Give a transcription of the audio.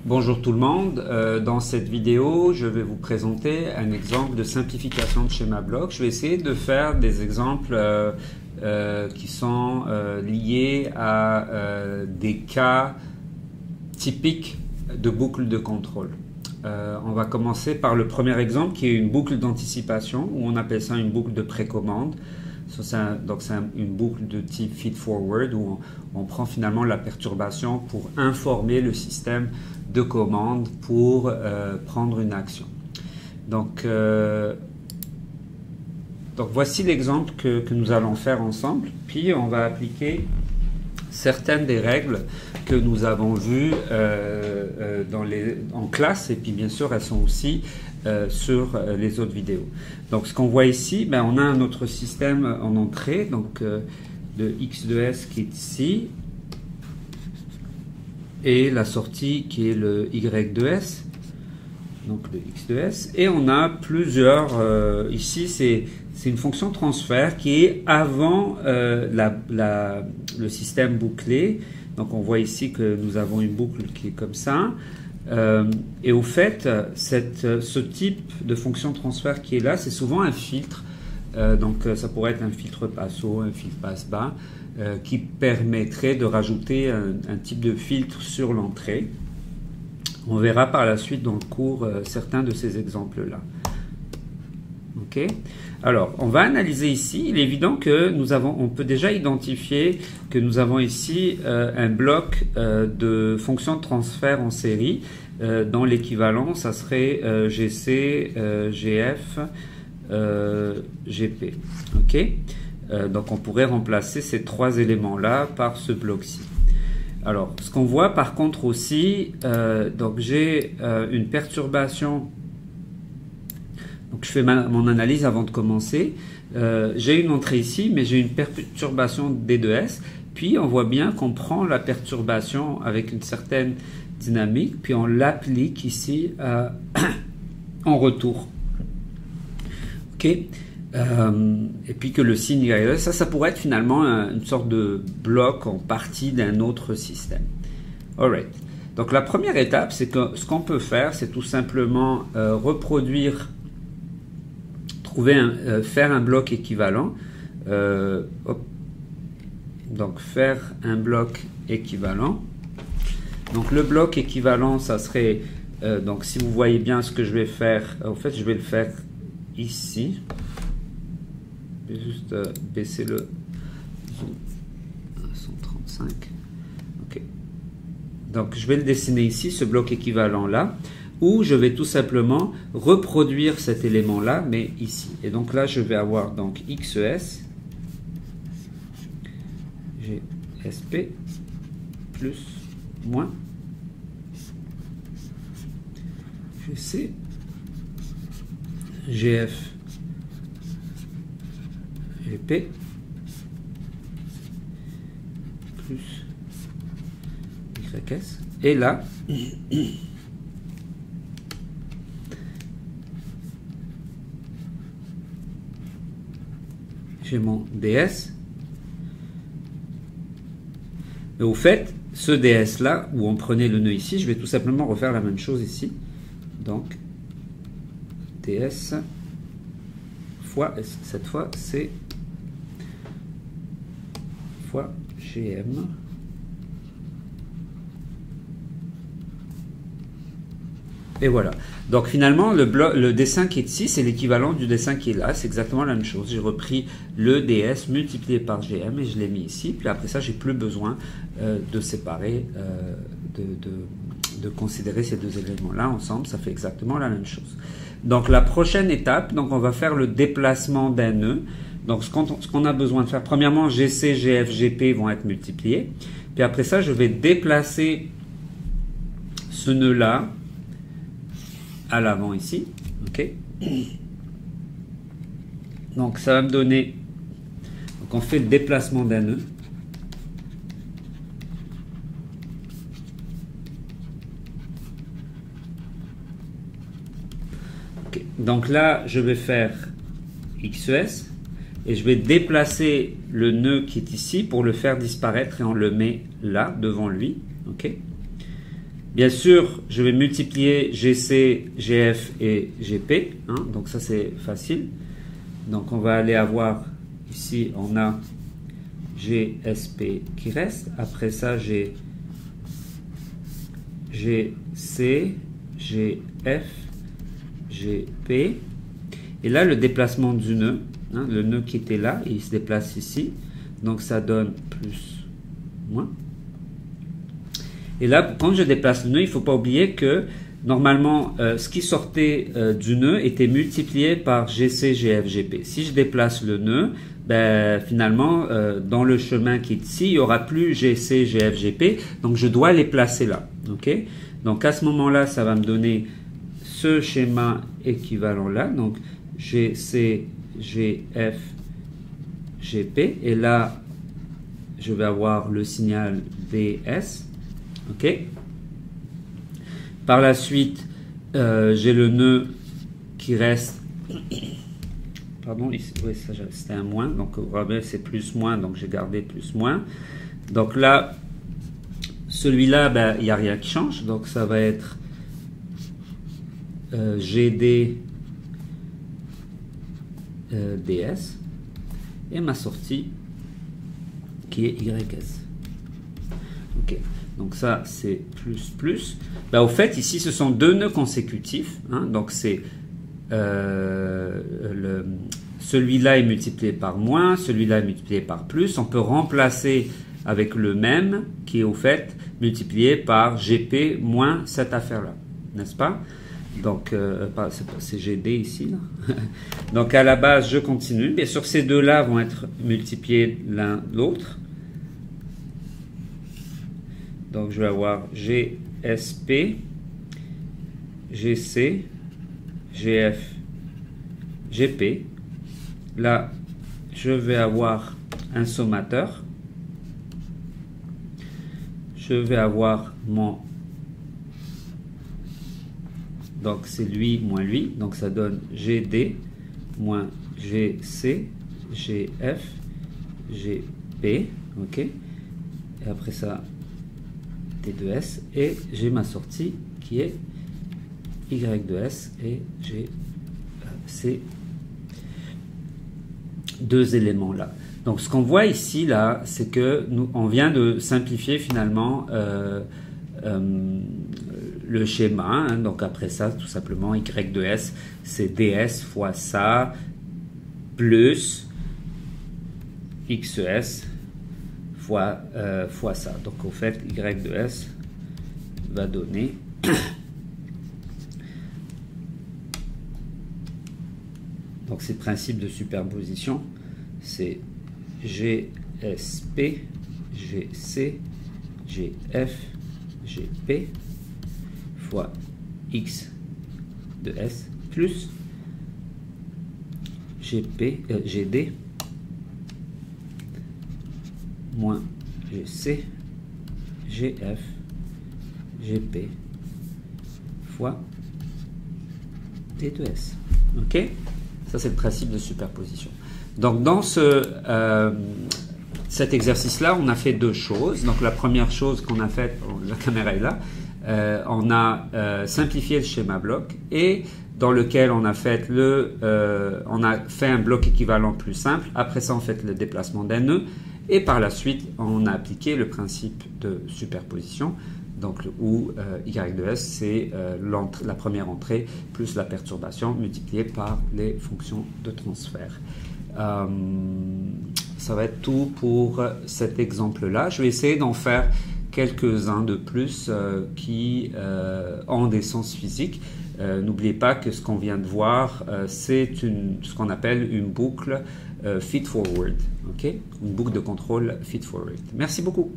Bonjour tout le monde, dans cette vidéo je vais vous présenter un exemple de simplification de schéma bloc. Je vais essayer de faire des exemples qui sont liés à des cas typiques de boucle de contrôle. On va commencer par le premier exemple qui est une boucle d'anticipation, ou on appelle ça une boucle de précommande. Donc c'est une boucle de type feed-forward où on prend finalement la perturbation pour informer le système de commande pour prendre une action. Donc voici l'exemple que nous allons faire ensemble, puis on va appliquer certaines des règles que nous avons vues en classe, et puis bien sûr elles sont aussi sur les autres vidéos. Donc ce qu'on voit ici, on a notre système en entrée, donc de x de s qui est ici, et la sortie qui est le y de s, donc le x de s, et on a plusieurs, ici c'est une fonction transfert qui est avant le système bouclé. Donc on voit ici que nous avons une boucle qui est comme ça. Et au fait, ce type de fonction transfert qui est là, c'est souvent un filtre. Donc ça pourrait être un filtre passe-haut, un filtre passe-bas, qui permettrait de rajouter un type de filtre sur l'entrée. On verra par la suite dans le cours certains de ces exemples-là. Ok. Alors, on va analyser ici. Il est évident que on peut déjà identifier que nous avons ici un bloc de fonctions de transfert en série. Dans l'équivalent, ça serait GC, GF, GP. Ok. Donc, on pourrait remplacer ces trois éléments-là par ce bloc-ci. Alors, ce qu'on voit par contre aussi, donc j'ai une perturbation. Donc je fais mon analyse avant de commencer. J'ai une entrée ici, mais j'ai une perturbation D de S. Puis on voit bien qu'on prend la perturbation avec une certaine dynamique, puis on l'applique ici en retour. Ok. Et puis que le signe Y, ça pourrait être finalement une sorte de bloc en partie d'un autre système. Alright. Donc la première étape, c'est que ce qu'on peut faire, c'est tout simplement faire un bloc équivalent. Donc faire un bloc équivalent. Donc le bloc équivalent, ça serait, donc si vous voyez bien ce que je vais faire, en fait je vais le faire ici. Je vais juste baisser le zoom à 135. Ok. Donc je vais le dessiner ici, ce bloc équivalent là, où je vais tout simplement reproduire cet élément-là, mais ici. Et donc là, je vais avoir donc XES, GSP, plus, moins, GC, GF, GP, plus, YS. Et là, j'ai mon DS. Et au fait, ce DS là, où on prenait le nœud ici, je vais tout simplement refaire la même chose ici. Donc, DS fois, cette fois, c'est fois GM. Et voilà. Donc finalement, le dessin qui est ici, c'est l'équivalent du dessin qui est là. C'est exactement la même chose. J'ai repris le DS multiplié par GM et je l'ai mis ici. Puis après ça, j'ai plus besoin de séparer, de considérer ces deux éléments-là ensemble. Ça fait exactement la même chose. Donc la prochaine étape, donc on va faire le déplacement d'un nœud. Donc ce qu'on a besoin de faire, premièrement, GC, GF, GP vont être multipliés. Puis après ça, je vais déplacer ce nœud-là à l'avant ici, ok. Donc ça va me donner, donc on fait le déplacement d'un nœud. Okay. Donc là, je vais faire XES et je vais déplacer le nœud qui est ici pour le faire disparaître et on le met là devant lui, ok. Bien sûr, je vais multiplier GC, GF et GP. Hein, donc ça, c'est facile. Donc on va aller avoir, ici, on a GSP qui reste. Après ça, j'ai GC, GF, GP. Et là, le déplacement du nœud, hein, le nœud qui était là, il se déplace ici. Donc ça donne plus, moins. Et là, quand je déplace le nœud, il ne faut pas oublier que normalement, ce qui sortait du nœud était multiplié par GC, GF, GP. Si je déplace le nœud, ben, finalement, dans le chemin qui est ici, il n'y aura plus GC, GF, GP. Donc, je dois les placer là. Okay? Donc, à ce moment-là, ça va me donner ce schéma équivalent là. Donc, GC, GF, GP. Et là, je vais avoir le signal DS. OK? Par la suite, j'ai le nœud qui reste. Pardon, ici, oui, ça c'était un moins. Donc, c'est plus moins. Donc, j'ai gardé plus moins. Donc là, celui-là, ben, il n'y a rien qui change. Donc, ça va être GD DS. Et ma sortie qui est YS. OK. Donc ça, c'est plus, plus. Ben, au fait, ici, ce sont deux nœuds consécutifs. Hein, donc, c'est celui-là est multiplié par moins, celui-là est multiplié par plus. On peut remplacer avec le même, qui est au fait multiplié par GP moins cette affaire-là. N'est-ce pas? Donc, c'est GD ici. Là. Donc, à la base, je continue. Bien sûr, ces deux-là vont être multipliés l'un l'autre. Donc, je vais avoir GSP, GC, GF, GP. Là, je vais avoir un sommateur. Je vais avoir mon... Donc, c'est lui moins lui. Donc, ça donne GD moins GC, GF, GP. OK. Et après ça... T2S et j'ai ma sortie qui est Y2S et j'ai ces deux éléments là. Donc ce qu'on voit ici là, c'est que on vient de simplifier finalement le schéma. Hein. Donc après ça, tout simplement Y2S, c'est DS fois ça plus XES fois ça. Donc au fait, Y de S va donner donc c'est le principe de superposition, c'est GSP, GC, GF, GP fois X de S plus GD moins GC, GF, GP fois T2S. OK? Ça, c'est le principe de superposition. Donc, dans cet exercice-là, on a fait deux choses. Donc, la première chose qu'on a faite, la caméra est là, on a simplifié le schéma bloc et dans lequel on a fait un bloc équivalent plus simple. Après ça, on fait le déplacement d'un nœud. Et par la suite, on a appliqué le principe de superposition, donc où Y de S, c'est la première entrée plus la perturbation multipliée par les fonctions de transfert. Ça va être tout pour cet exemple-là. Je vais essayer d'en faire quelques-uns de plus qui ont des sens physiques. N'oubliez pas que ce qu'on vient de voir, c'est ce qu'on appelle une boucle feed-forward, okay? Une boucle de contrôle feed-forward. Merci beaucoup.